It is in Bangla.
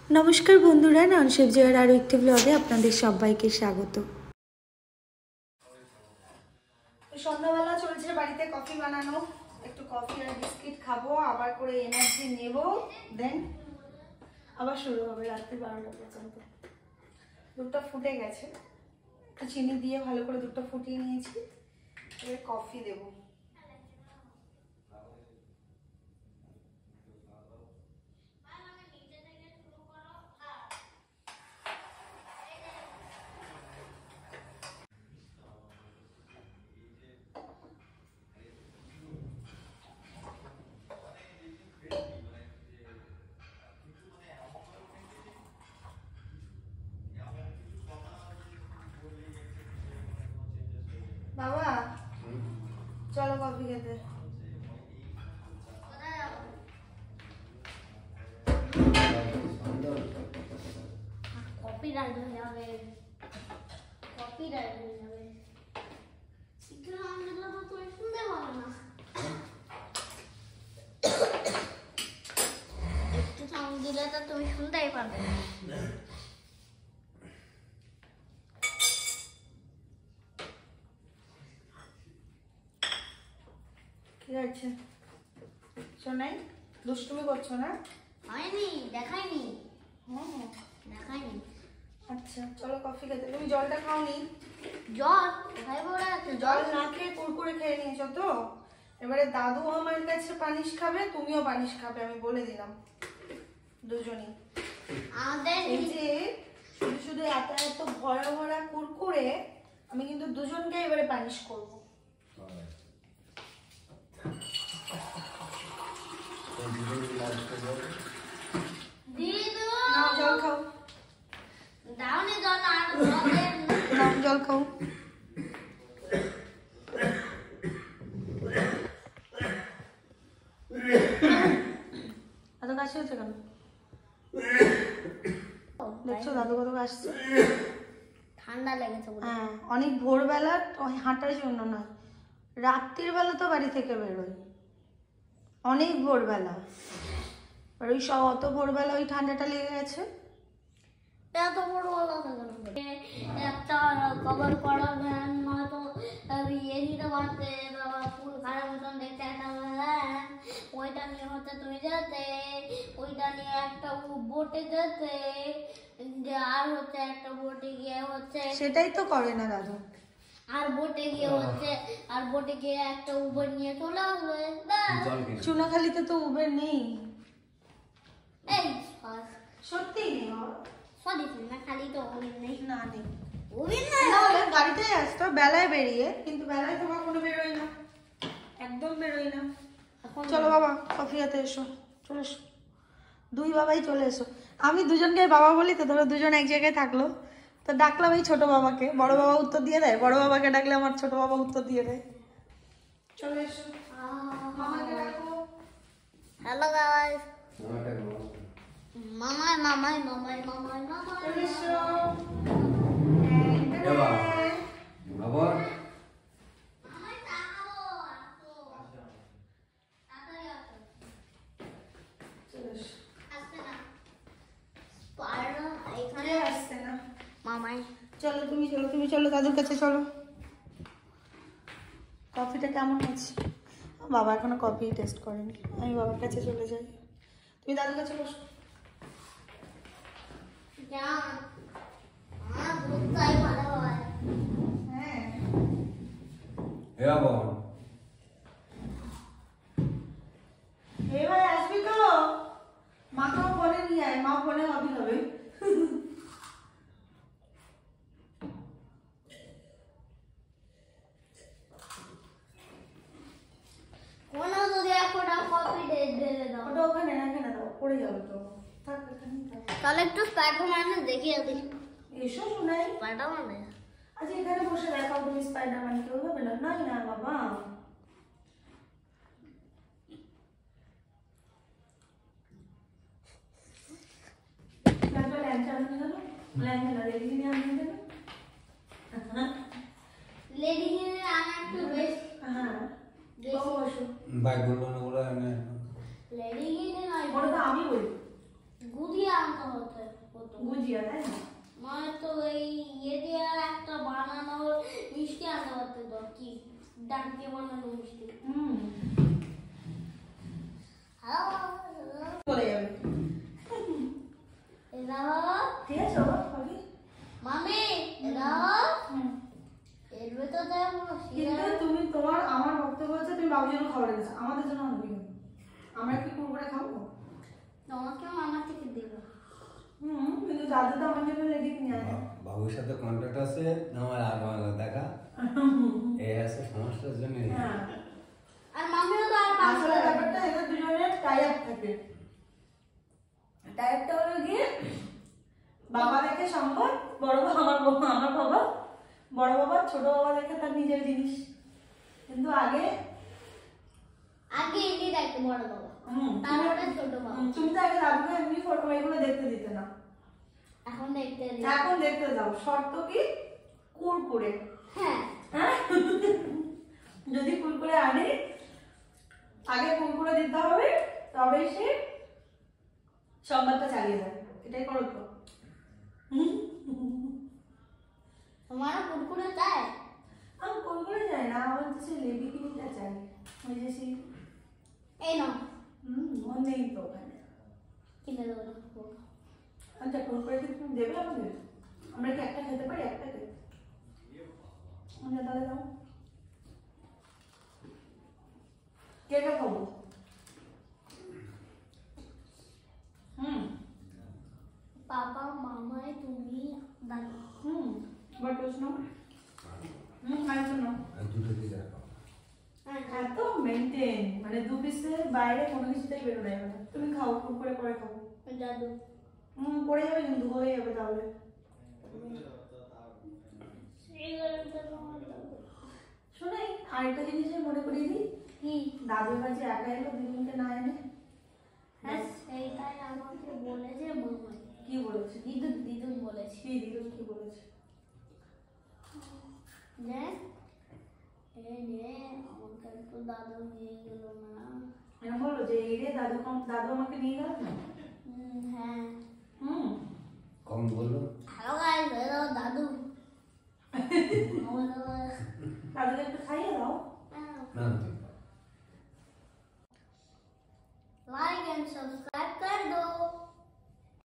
নমস্কার বন্ধুরা, ননশেফ জয়ের আরও একটি ব্লগে আপনাদের সবাইকে স্বাগত। সন্ধ্যাবেলা চলছে বাড়িতে কফি বানানো, একটু কফি আর বিস্কিট খাবো, আবার করে এনার্জি নেব, দেন আবার শুরু হবে রাত্রি 12টা পর্যন্ত। দুধটা ফুটে গেছে, একটু চিনি দিয়ে ভালো করে দুধটা ফুটিয়ে নিয়েছি, এবার কফি দেবো। বাবা চলো কফি খেতে। কপিরাইট হয়ে যাবে, কপিরাইট হয়ে যাবে। একটু সাউন্ড দিলে তো তুমি শুনতে পাবে না, একটু সাউন্ড দিলে তো তুমি শুনতেই পাবে না। কি আছে শোনাই? দুষ্টুমি করছো না? হয়নি, দেখাইনি, দেখাইনি। আচ্ছা চলো কফি খেতে। তুমি জলটা খাওনি? জল কোথায় পড়ে আছে? জল না খেয়ে কুরকুরে খেয়ে নিয়েছো তো। এবারে দাদু আমার কাছে পানিশ খাবে, তুমিও পানিশ খাবে, আমি বলে দিলাম। দুজনই আমাদের এই যে শুধু শুধু এত এত ভরা ভরা কুরকুরে, আমি কিন্তু দুজনকে এবারে পানিশ করবো। নাও জল খাও, দাওনি জল, আর নাও জল খাও। এত কাশি হচ্ছে কেন? দেখছো দাদু কত কাশছে? ঠান্ডা লেগেছে। হ্যাঁ, অনেক ভোরবেলা হাঁটার জন্য নয়, রাত্রির বেলা তো বাড়ি থেকে বেরোয়, অনেক ভোরবেলা। আর ওই সব অত ভোরবেলা ওই ঠান্ডাটা লেগে গেছে। এত বড় একটা কভার করা ভ্যান নয়তো ইয়ে দিতে পারতে, বাবা ফুল খারাপ মতন দেখতে একটা ভ্যান, ওইটা নিয়ে হচ্ছে তুমি যেতে, ওইটা নিয়ে একটা বোটে যেতে, আর হচ্ছে একটা বোটে গিয়ে হচ্ছে, সেটাই তো করে না দাদু। আর বোটে গিয়ে হচ্ছে, আর বোটে গিয়ে একটা উবের নিয়ে চলে আসবে। চুনাখালীতে তো উবের নেই। এই সত্যি নেই? সরি না, খালি তো উবের নেই, না নেই, উবের না, গাড়িতেই আসতো বেলায় বেরিয়ে, কিন্তু বেলায় তো কখনো বেরোই না, একদম বেরোই না। চলো বাবা কফি খেতে এসো, চলে এসো, দুই বাবাই চলে এসো। আমি দুজনকে বাবা বলি তো, ধরো দুজন এক জায়গায় থাকলো তো ডাকলাম এই ছোট বাবাকে, বড় বাবা উত্তর দিয়ে দেয়, বড় বাবাকে ডাকলে আমার ছোট বাবা উত্তর দিয়ে দেয়। চলে এসো, মামাকে ডাকো। হ্যালো গাইস, মামাই মামাই মামাই মামাই মামাই, চলে এসো। আবার মামাই চলো তুমি চলো, তুমি চলো দাদুর কাছে চলো। কফিটা কেমন আছে? বাবা এখনো কফি টেস্ট করেনি, আমি বাবার কাছে চলে যাই। তুমি দাদুর কাছে বসো। হ্যাঁ আবার এবার আসবি তো? মাকেও ফোনে নিয়ে আয়, মা ফোনে হবি হবে। কোনো যদি একটা কপি ঢেলে দাও, ওটা ওখানে না, এখানে দাও, পড়ে যাবে তো। থাক এখানেই থাক। তাহলে একটু স্পাইডারম্যান দেখিয়ে দিই। এসো শোনাই। স্পাইডারম্যান আচ্ছা এখানে বসে দেখাও তুমি স্পাইডারম্যান, কেউ হবে না? নয় না বাবা, ল্যাংচা আনতে গেলো, ল্যাংচা রেডি নিয়ে আনতে গেলো। লেডি হিরে আমি একটু বেশি, হ্যাঁ বসো। বাইক বললো না, লেডি হিরে নয়, বড় তো আমি বলি। গুদিয়ে আনতে হচ্ছে। গুজিয়া তাই না? মানে তো এই ইয়ে দিয়ে একটা বানানোর মিষ্টি আনতে পারতে তো কি ডাক দিয়ে বানানো মিষ্টি। চলে যাবে। এরা ঠিক আছে বাবা, খাবি? মামি এরা এর ভেতর কিন্তু তুমি তোমার আমার বক্তব্য হচ্ছে তুমি বাবুর জন্য খাবার এনেছো, আমাদের জন্য আনবি কেন? আমরা কি কুরকুরে খাবো? তোমাকেও আমার থেকে দেবো। কিন্তু দাদু তো আমার জন্য রেডি কিনে আনে। বাবুর সাথে কন্ট্যাক্ট আছে আমার আগে দেখা এই আছে সমস্যার জন্য। হ্যাঁ, আর মামিও তো আর আসলে ব্যাপারটা এদের দুজনের টাই আপ থাকে। টাই আপটা হলো গিয়ে বাবা দেখে সম্পদ, বড় বাবা আমার বাবা, বড় বাবা ছোট বাবা দেখে তার নিজের জিনিস। কিন্তু আগে এটি দেখতে বড় বাবা, তারপরে ছোট বাবা। তুমি তো আগে দাদুকে এমনি ফটো এগুলো দেখতে দিতে না, এখন দেখতে এখন দেখতে যাও। শর্ত কি? কুরকুরে। হ্যাঁ যদি কুরকুরে আনে আগে কুরকুরে দিতে হবে, তবে সে সংবাদটা চালিয়ে যাবে। এটাই করো তো। তোমারও কুরকুরে চাই? আমি কুরকুরে চাই না, আমার তো সেই লেডি কিনিটা চাই। ওই যে সেই এই নাও মন নেই তো ওখানে। কিনে দেবো না। আচ্ছা, কুরকুরে কি তুমি দেবে আমাদের? আমরা কি একটা খেতে পারি? একটা খেতে আচ্ছা তাহলে দাও। কে কে খাবো? পাপা, মামাই, তুমি, দাদা। But ওস no. আর শোনো, দুটো দিয়ে রাখো। এত মেনটেন, মানে দু পিসের বাইরে কোনো কিছুতেই বেরোনো যাবে না। তুমি খাও, কুরকুরে করে খাবো। দাদু পড়ে যাবে কিন্তু, হয়ে যাবে তাহলে। শোনাই আরেকটা জিনিসের মনে করিয়ে দিই, কি? দাদুর কাছে একা এলো, দিদুনকে না এনে। হ্যাঁ সেইটাই আমাকে বলেছে মামাই। কি বলেছে? দিদুন বলেছে কি দিদুন কি বলেছে? নে আমাকে একটু দাদু নিয়ে গেল না। এরকম বললো যে এই রে দাদু আমাকে নিয়ে গেল না। হ্যাঁ কম বললো। হ্যালো গাইস, হ্যালো দাদু। দাদুকে একটু খাইয়ে দাও। না लाइक एंड सब्सक्राइब कर दो।